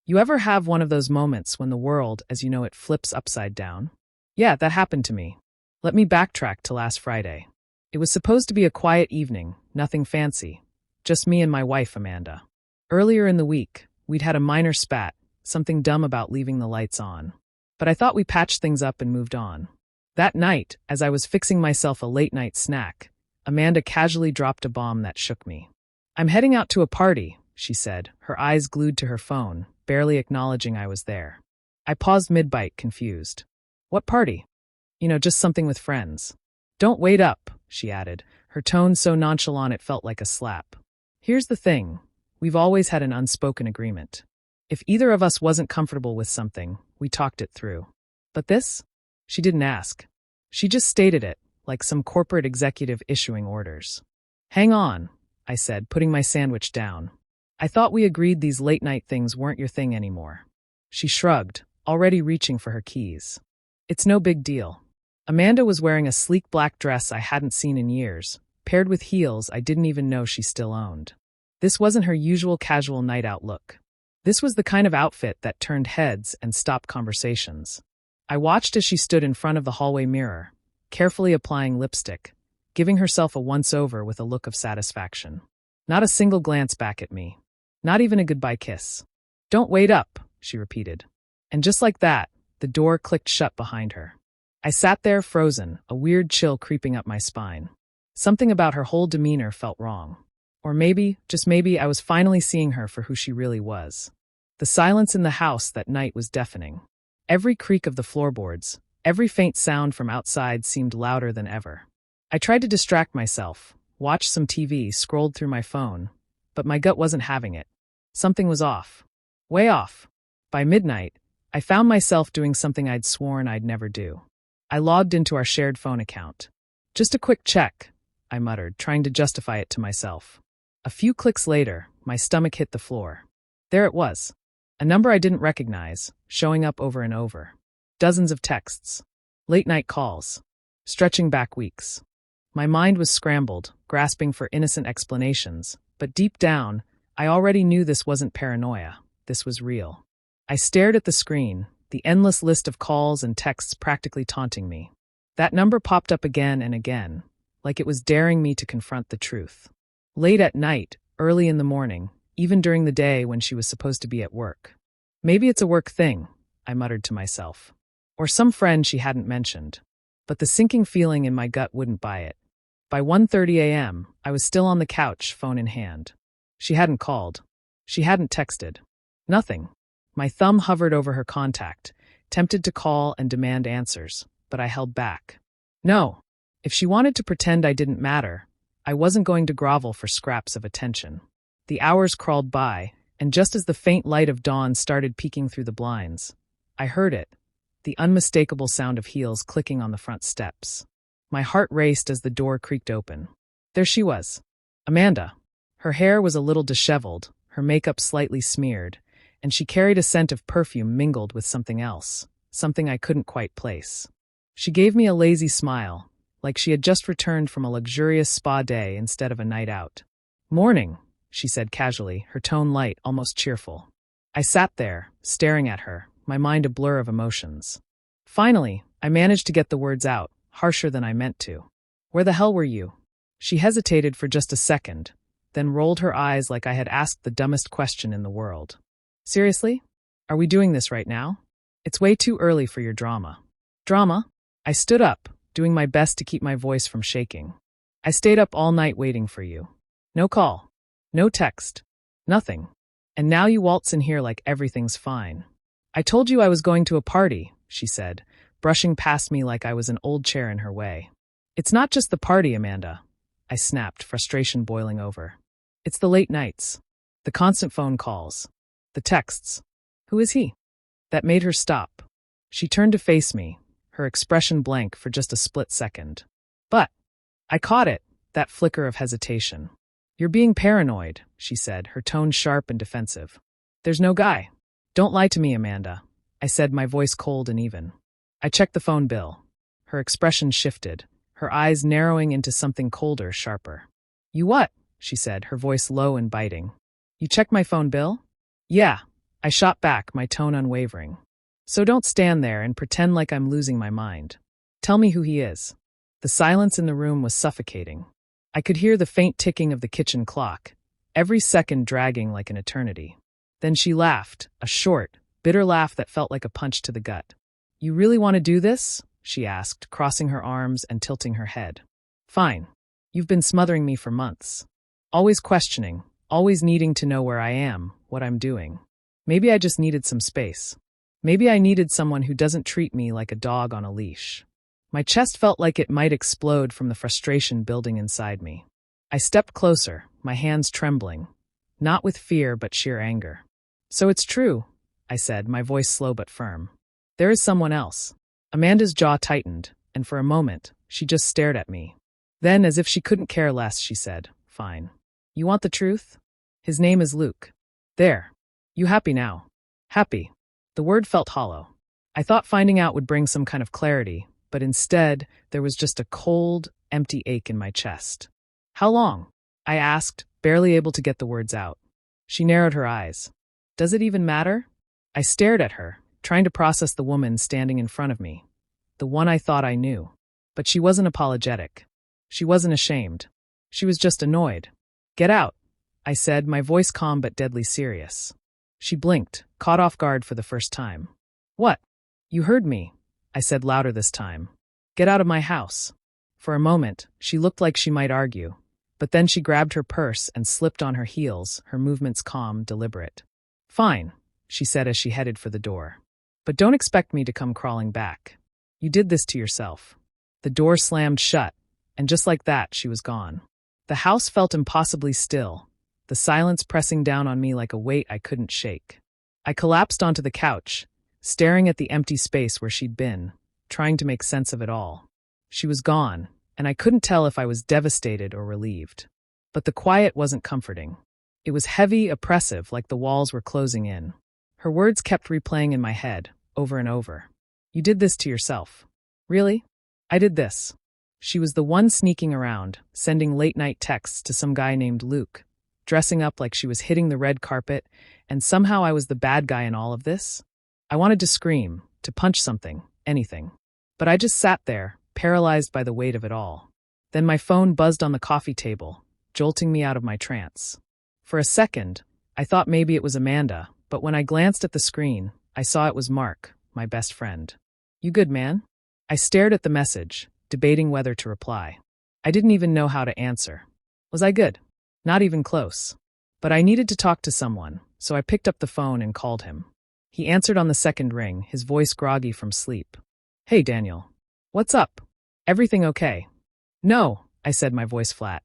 You ever have one of those moments when the world, as you know it, flips upside down? Yeah, that happened to me. Let me backtrack to last Friday. It was supposed to be a quiet evening, nothing fancy. Just me and my wife, Amanda. Earlier in the week, we'd had a minor spat, something dumb about leaving the lights on. But I thought we patched things up and moved on. That night, as I was fixing myself a late-night snack, Amanda casually dropped a bomb that shook me. "I'm heading out to a party," she said, her eyes glued to her phone, barely acknowledging I was there. I paused mid-bite, confused. "What party?" Just something with friends." "Don't wait up," she added, her tone so nonchalant it felt like a slap. "Here's the thing. We've always had an unspoken agreement. If either of us wasn't comfortable with something, we talked it through. But this?" She didn't ask. She just stated it, like some corporate executive issuing orders. "Hang on," I said, putting my sandwich down. "I thought we agreed these late-night things weren't your thing anymore." She shrugged, already reaching for her keys. "It's no big deal." Amanda was wearing a sleek black dress I hadn't seen in years, paired with heels I didn't even know she still owned. This wasn't her usual casual night-out look. This was the kind of outfit that turned heads and stopped conversations. I watched as she stood in front of the hallway mirror, carefully applying lipstick, giving herself a once-over with a look of satisfaction. Not a single glance back at me. Not even a goodbye kiss. "Don't wait up," she repeated. And just like that, the door clicked shut behind her. I sat there frozen, a weird chill creeping up my spine. Something about her whole demeanor felt wrong. Or maybe, just maybe, I was finally seeing her for who she really was. The silence in the house that night was deafening. Every creak of the floorboards, every faint sound from outside seemed louder than ever. I tried to distract myself, watched some TV, scrolled through my phone, but my gut wasn't having it. Something was off. Way off. By midnight, I found myself doing something I'd sworn I'd never do. I logged into our shared phone account. "Just a quick check," I muttered, trying to justify it to myself. A few clicks later, my stomach hit the floor. There it was. A number I didn't recognize, showing up over and over. Dozens of texts. Late-night calls. Stretching back weeks. My mind was scrambled, grasping for innocent explanations, but deep down, I already knew this wasn't paranoia. This was real. I stared at the screen, the endless list of calls and texts practically taunting me. That number popped up again and again, like it was daring me to confront the truth. Late at night, early in the morning, even during the day when she was supposed to be at work. Maybe it's a work thing, I muttered to myself. Or some friend she hadn't mentioned. But the sinking feeling in my gut wouldn't buy it. By 1:30 a.m., I was still on the couch, phone in hand. She hadn't called. She hadn't texted. Nothing. My thumb hovered over her contact, tempted to call and demand answers, but I held back. No. If she wanted to pretend I didn't matter, I wasn't going to grovel for scraps of attention. The hours crawled by, and just as the faint light of dawn started peeking through the blinds, I heard it, the unmistakable sound of heels clicking on the front steps. My heart raced as the door creaked open. There she was. Amanda. Her hair was a little disheveled, her makeup slightly smeared, and she carried a scent of perfume mingled with something else, something I couldn't quite place. She gave me a lazy smile, like she had just returned from a luxurious spa day instead of a night out. "Morning," she said casually, her tone light, almost cheerful. I sat there, staring at her, my mind a blur of emotions. Finally, I managed to get the words out, harsher than I meant to. "Where the hell were you?" She hesitated for just a second, then rolled her eyes like I had asked the dumbest question in the world. "Seriously? Are we doing this right now? It's way too early for your drama." "Drama?" I stood up, doing my best to keep my voice from shaking. "I stayed up all night waiting for you. No call. No text. Nothing. And now you waltz in here like everything's fine." "I told you I was going to a party," she said, brushing past me like I was an old chair in her way. "It's not just the party, Amanda," I snapped, frustration boiling over. "It's the late nights. The constant phone calls. The texts. Who is he?" That made her stop. She turned to face me, her expression blank for just a split second. "But," I caught it, that flicker of hesitation. "You're being paranoid," she said, her tone sharp and defensive. "There's no guy." "Don't lie to me, Amanda," I said, my voice cold and even. I checked the phone bill. Her expression shifted, her eyes narrowing into something colder, sharper. "You what?" she said, her voice low and biting. "You checked my phone bill?" "Yeah." I shot back, my tone unwavering. So don't stand there and pretend like I'm losing my mind. Tell me who he is. The silence in the room was suffocating. I could hear the faint ticking of the kitchen clock, every second dragging like an eternity. Then she laughed, a short, bitter laugh that felt like a punch to the gut. You really want to do this? She asked, crossing her arms and tilting her head. Fine. You've been smothering me for months. Always questioning, always needing to know where I am, what I'm doing. Maybe I just needed some space. Maybe I needed someone who doesn't treat me like a dog on a leash. My chest felt like it might explode from the frustration building inside me. I stepped closer, my hands trembling, not with fear but sheer anger. So it's true, I said, my voice slow but firm. There is someone else. Amanda's jaw tightened, and for a moment, she just stared at me. Then, as if she couldn't care less, she said, Fine. You want the truth? His name is Luke. There. You happy now? Happy. The word felt hollow. I thought finding out would bring some kind of clarity, but instead, there was just a cold, empty ache in my chest. How long? I asked, barely able to get the words out. She narrowed her eyes. Does it even matter? I stared at her, trying to process the woman standing in front of me. The one I thought I knew. But she wasn't apologetic. She wasn't ashamed. She was just annoyed. Get out, I said, my voice calm but deadly serious. She blinked, caught off guard for the first time. What? You heard me, I said louder this time. Get out of my house. For a moment, she looked like she might argue, but then she grabbed her purse and slipped on her heels, her movements calm, deliberate. Fine, she said as she headed for the door. But don't expect me to come crawling back. You did this to yourself. The door slammed shut, and just like that, she was gone. The house felt impossibly still, the silence pressing down on me like a weight I couldn't shake. I collapsed onto the couch, staring at the empty space where she'd been, trying to make sense of it all. She was gone, and I couldn't tell if I was devastated or relieved. But the quiet wasn't comforting. It was heavy, oppressive, like the walls were closing in. Her words kept replaying in my head, over and over. You did this to yourself. Really? I did this. She was the one sneaking around, sending late-night texts to some guy named Luke, dressing up like she was hitting the red carpet, and somehow I was the bad guy in all of this? I wanted to scream, to punch something, anything. But I just sat there, paralyzed by the weight of it all. Then my phone buzzed on the coffee table, jolting me out of my trance. For a second, I thought maybe it was Amanda, but when I glanced at the screen, I saw it was Mark, my best friend. You good, man? I stared at the message, debating whether to reply. I didn't even know how to answer. Was I good? Not even close. But I needed to talk to someone, so I picked up the phone and called him. He answered on the second ring, his voice groggy from sleep. Hey, Daniel. What's up? Everything okay? No, I said, my voice flat.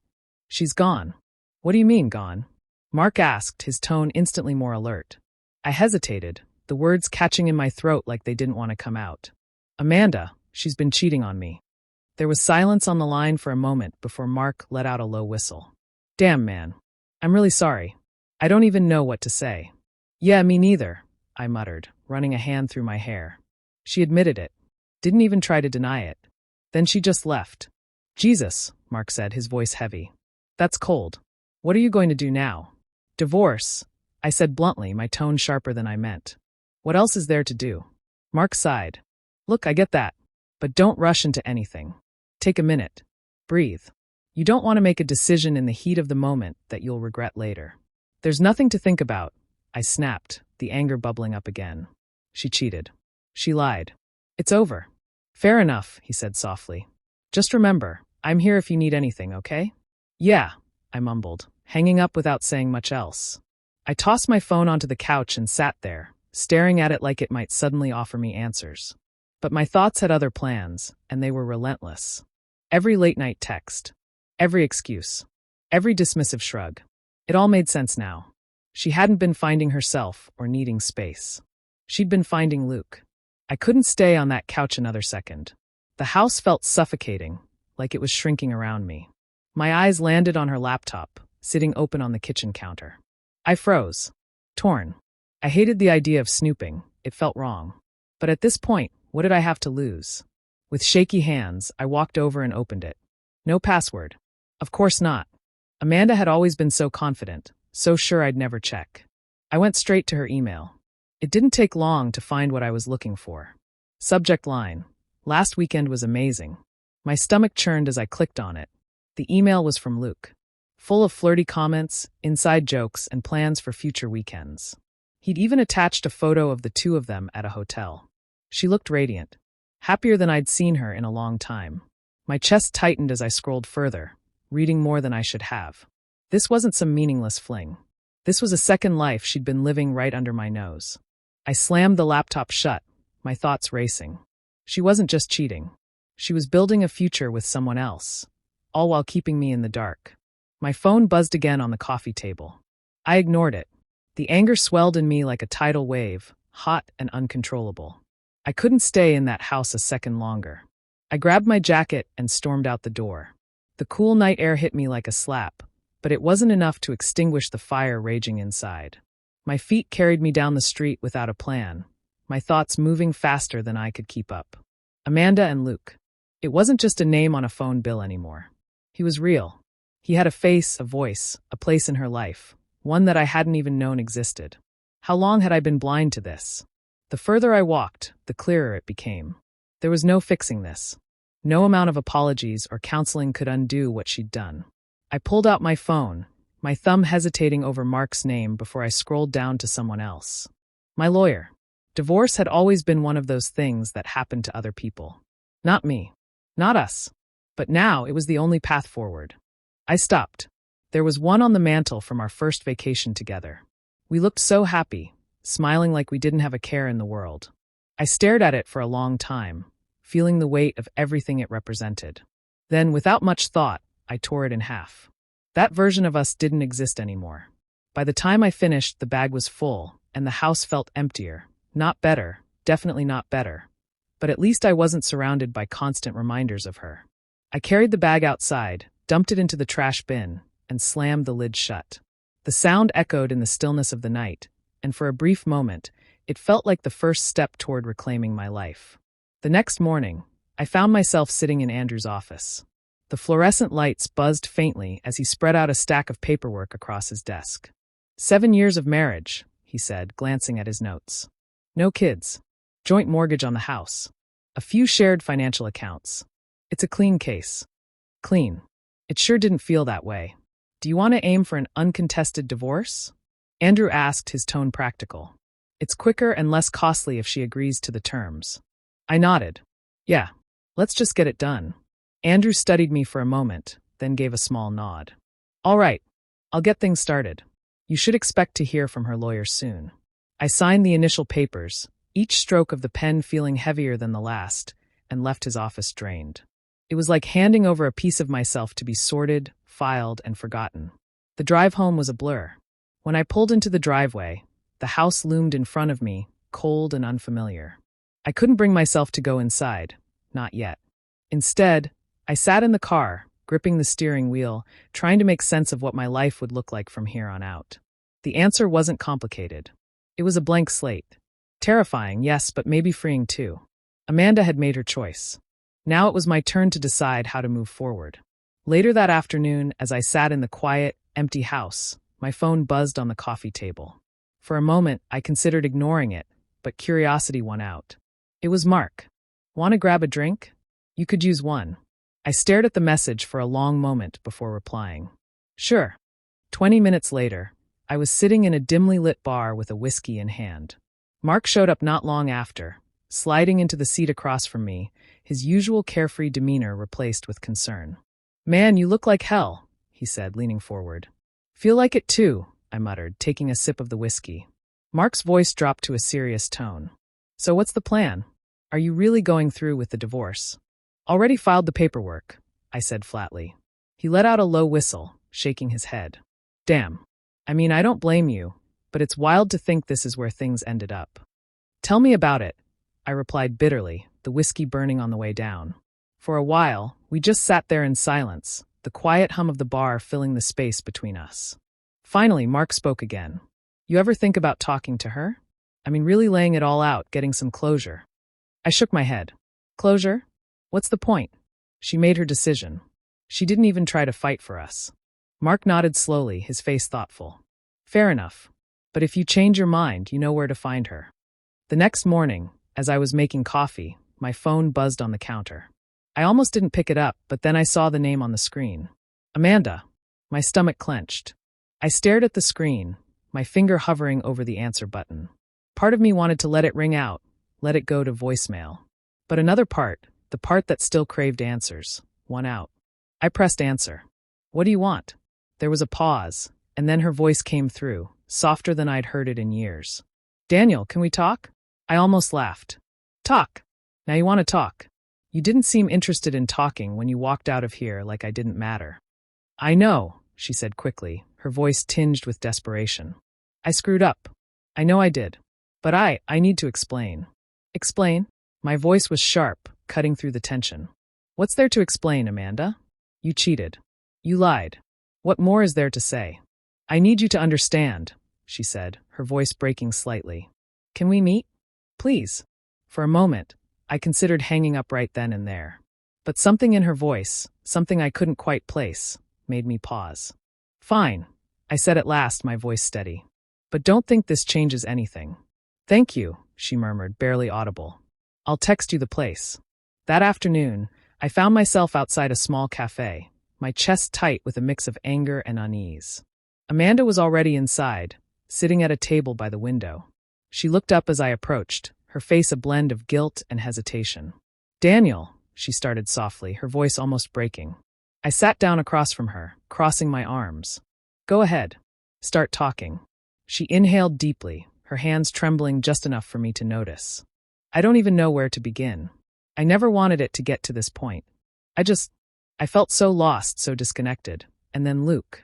She's gone. What do you mean, gone? Mark asked, his tone instantly more alert. I hesitated, the words catching in my throat like they didn't want to come out. Amanda, she's been cheating on me. There was silence on the line for a moment before Mark let out a low whistle. Damn, man. I'm really sorry. I don't even know what to say. Yeah, me neither, I muttered, running a hand through my hair. She admitted it. Didn't even try to deny it. Then she just left. Jesus, Mark said, his voice heavy. That's cold. What are you going to do now? Divorce, I said bluntly, my tone sharper than I meant. What else is there to do? Mark sighed. Look, I get that. But don't rush into anything. Take a minute. Breathe. You don't want to make a decision in the heat of the moment that you'll regret later. There's nothing to think about, I snapped, the anger bubbling up again. She cheated. She lied. It's over. Fair enough, he said softly. Just remember, I'm here if you need anything, okay? Yeah, I mumbled, hanging up without saying much else. I tossed my phone onto the couch and sat there, staring at it like it might suddenly offer me answers. But my thoughts had other plans, and they were relentless. Every late-night text. Every excuse. Every dismissive shrug. It all made sense now. She hadn't been finding herself or needing space. She'd been finding Luke. I couldn't stay on that couch another second. The house felt suffocating, like it was shrinking around me. My eyes landed on her laptop, sitting open on the kitchen counter. I froze. Torn. I hated the idea of snooping. It felt wrong. But at this point, what did I have to lose? With shaky hands, I walked over and opened it. No password. Of course not. Amanda had always been so confident, so sure I'd never check. I went straight to her email. It didn't take long to find what I was looking for. Subject line: last weekend was amazing. My stomach churned as I clicked on it. The email was from Luke, full of flirty comments, inside jokes, and plans for future weekends. He'd even attached a photo of the two of them at a hotel. She looked radiant, happier than I'd seen her in a long time. My chest tightened as I scrolled further, reading more than I should have. This wasn't some meaningless fling. This was a second life she'd been living right under my nose. I slammed the laptop shut, my thoughts racing. She wasn't just cheating. She was building a future with someone else, all while keeping me in the dark. My phone buzzed again on the coffee table. I ignored it. The anger swelled in me like a tidal wave, hot and uncontrollable. I couldn't stay in that house a second longer. I grabbed my jacket and stormed out the door. The cool night air hit me like a slap, but it wasn't enough to extinguish the fire raging inside. My feet carried me down the street without a plan, my thoughts moving faster than I could keep up. Amanda and Luke. It wasn't just a name on a phone bill anymore. He was real. He had a face, a voice, a place in her life, one that I hadn't even known existed. How long had I been blind to this? The further I walked, the clearer it became. There was no fixing this. No amount of apologies or counseling could undo what she'd done. I pulled out my phone, my thumb hesitating over Mark's name before I scrolled down to someone else. My lawyer. Divorce had always been one of those things that happened to other people. Not me. Not us. But now it was the only path forward. I stopped. There was one on the mantle from our first vacation together. We looked so happy, smiling like we didn't have a care in the world. I stared at it for a long time, feeling the weight of everything it represented. Then, without much thought, I tore it in half. That version of us didn't exist anymore. By the time I finished, the bag was full, and the house felt emptier. Not better, definitely not better. But at least I wasn't surrounded by constant reminders of her. I carried the bag outside, dumped it into the trash bin, and slammed the lid shut. The sound echoed in the stillness of the night, and for a brief moment, it felt like the first step toward reclaiming my life. The next morning, I found myself sitting in Andrew's office. The fluorescent lights buzzed faintly as he spread out a stack of paperwork across his desk. 7 years of marriage, he said, glancing at his notes. No kids. Joint mortgage on the house. A few shared financial accounts. It's a clean case. Clean. It sure didn't feel that way. Do you want to aim for an uncontested divorce? Andrew asked, his tone practical. It's quicker and less costly if she agrees to the terms. I nodded. Yeah, let's just get it done. Andrew studied me for a moment, then gave a small nod. All right, I'll get things started. You should expect to hear from her lawyer soon. I signed the initial papers, each stroke of the pen feeling heavier than the last, and left his office drained. It was like handing over a piece of myself to be sorted, filed, and forgotten. The drive home was a blur. When I pulled into the driveway, the house loomed in front of me, cold and unfamiliar. I couldn't bring myself to go inside, not yet. Instead, I sat in the car, gripping the steering wheel, trying to make sense of what my life would look like from here on out. The answer wasn't complicated. It was a blank slate. Terrifying, yes, but maybe freeing too. Amanda had made her choice. Now it was my turn to decide how to move forward. Later that afternoon, as I sat in the quiet, empty house, my phone buzzed on the coffee table. For a moment, I considered ignoring it, but curiosity won out. It was Mark. Want to grab a drink? You could use one. I stared at the message for a long moment before replying. Sure. 20 minutes later, I was sitting in a dimly lit bar with a whiskey in hand. Mark showed up not long after, sliding into the seat across from me, his usual carefree demeanor replaced with concern. Man, you look like hell, he said, leaning forward. Feel like it too, I muttered, taking a sip of the whiskey. Mark's voice dropped to a serious tone. So what's the plan? Are you really going through with the divorce? Already filed the paperwork, I said flatly. He let out a low whistle, shaking his head. Damn. I mean, I don't blame you, but it's wild to think this is where things ended up. Tell me about it, I replied bitterly, the whiskey burning on the way down. For a while, we just sat there in silence, the quiet hum of the bar filling the space between us. Finally, Mark spoke again. You ever think about talking to her? I mean, really laying it all out, getting some closure. I shook my head. Closure? What's the point? She made her decision. She didn't even try to fight for us. Mark nodded slowly, his face thoughtful. Fair enough. But if you change your mind, you know where to find her. The next morning, as I was making coffee, my phone buzzed on the counter. I almost didn't pick it up, but then I saw the name on the screen. Amanda. My stomach clenched. I stared at the screen, my finger hovering over the answer button. Part of me wanted to let it ring out, let it go to voicemail. But another part, the part that still craved answers, won out. I pressed answer. What do you want? There was a pause, and then her voice came through, softer than I'd heard it in years. Daniel, can we talk? I almost laughed. Talk. Now you want to talk. You didn't seem interested in talking when you walked out of here like I didn't matter. I know, she said quickly, her voice tinged with desperation. I screwed up. I know I did. But I need to explain. Explain? My voice was sharp, cutting through the tension. What's there to explain, Amanda? You cheated. You lied. What more is there to say? I need you to understand, she said, her voice breaking slightly. Can we meet? Please. For a moment, I considered hanging up right then and there. But something in her voice, something I couldn't quite place, made me pause. Fine, I said at last, my voice steady. But don't think this changes anything. Thank you, she murmured, barely audible. I'll text you the place. That afternoon, I found myself outside a small cafe, my chest tight with a mix of anger and unease. Amanda was already inside, sitting at a table by the window. She looked up as I approached, her face a blend of guilt and hesitation. Daniel, she started softly, her voice almost breaking. I sat down across from her, crossing my arms. Go ahead. Start talking. She inhaled deeply, her hands trembling just enough for me to notice. I don't even know where to begin. I never wanted it to get to this point. I felt so lost, so disconnected. And then Luke.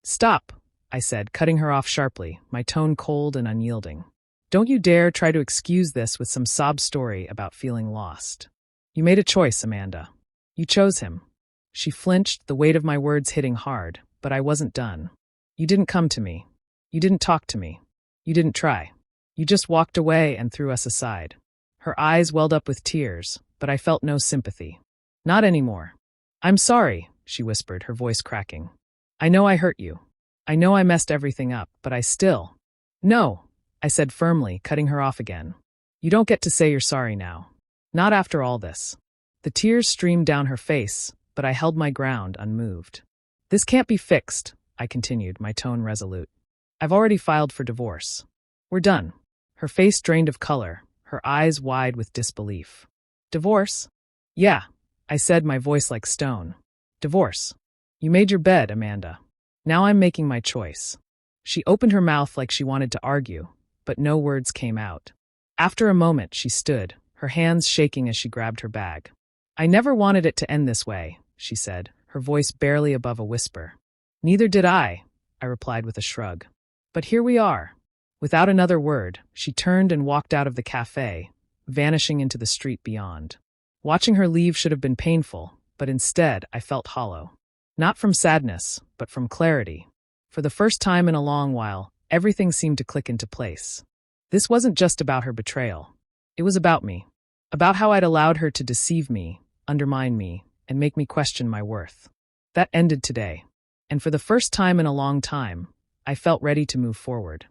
Stop, I said, cutting her off sharply, my tone cold and unyielding. Don't you dare try to excuse this with some sob story about feeling lost. You made a choice, Amanda. You chose him. She flinched, the weight of my words hitting hard, but I wasn't done. You didn't come to me. You didn't talk to me. You didn't try. You just walked away and threw us aside. Her eyes welled up with tears, but I felt no sympathy. Not anymore. I'm sorry, she whispered, her voice cracking. I know I hurt you. I know I messed everything up, but I still... No, I said firmly, cutting her off again. You don't get to say you're sorry now. Not after all this. The tears streamed down her face, but I held my ground unmoved. This can't be fixed, I continued, my tone resolute. I've already filed for divorce. We're done. Her face drained of color, her eyes wide with disbelief. Divorce? Yeah, I said, my voice like stone. Divorce. You made your bed, Amanda. Now I'm making my choice. She opened her mouth like she wanted to argue, but no words came out. After a moment, she stood, her hands shaking as she grabbed her bag. I never wanted it to end this way, she said, her voice barely above a whisper. Neither did I replied with a shrug. But here we are. Without another word, she turned and walked out of the cafe, vanishing into the street beyond. Watching her leave should have been painful, but instead I felt hollow. Not from sadness, but from clarity. For the first time in a long while, everything seemed to click into place. This wasn't just about her betrayal. It was about me. About how I'd allowed her to deceive me, undermine me, and make me question my worth. That ended today. And for the first time in a long time, I felt ready to move forward.